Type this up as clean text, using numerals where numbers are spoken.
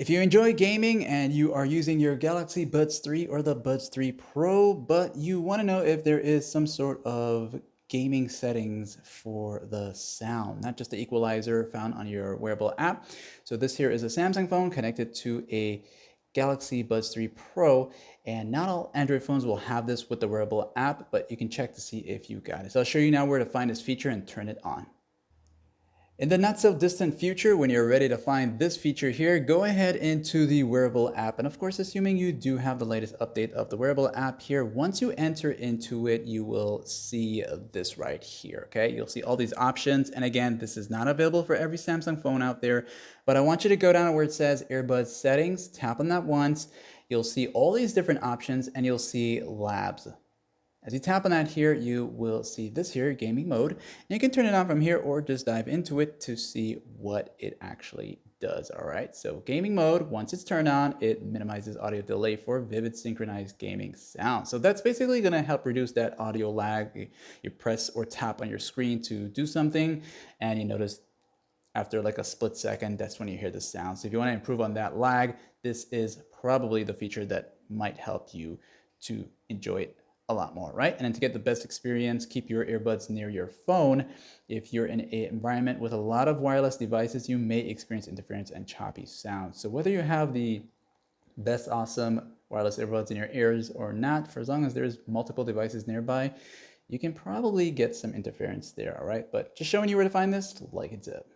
If you enjoy gaming and you are using your Galaxy Buds 3 or the Buds 3 Pro, but you want to know if there is some sort of gaming settings for the sound, not just the equalizer found on your wearable app. So this here is a Samsung phone connected to a Galaxy Buds 3 Pro, and not all Android phones will have this with the wearable app, but you can check to see if you got it. So I'll show you now where to find this feature and turn it on. In the not so distant future, when you're ready to find this feature here, go ahead into the wearable app. And of course, assuming you do have the latest update of the wearable app here, once you enter into it, you will see this right here, okay? You'll see all these options. And again, this is not available for every Samsung phone out there, but I want you to go down to where it says earbuds settings, tap on that once. You'll see all these different options and you'll see labs. As you tap on that here, you will see this here, gaming mode. And you can turn it on from here or just dive into it to see what it actually does. All right, so gaming mode, once it's turned on, it minimizes audio delay for vivid synchronized gaming sound. So that's basically gonna help reduce that audio lag. You press or tap on your screen to do something and you notice after like a split second, that's when you hear the sound. So if you wanna improve on that lag, this is probably the feature that might help you to enjoy it a lot more, right? And then to get the best experience, keep your earbuds near your phone. If you're in an environment with a lot of wireless devices, you may experience interference and choppy sound. So whether you have the best awesome wireless earbuds in your ears or not, for as long as there's multiple devices nearby, you can probably get some interference there, all right? But just showing you where to find this, like and zip.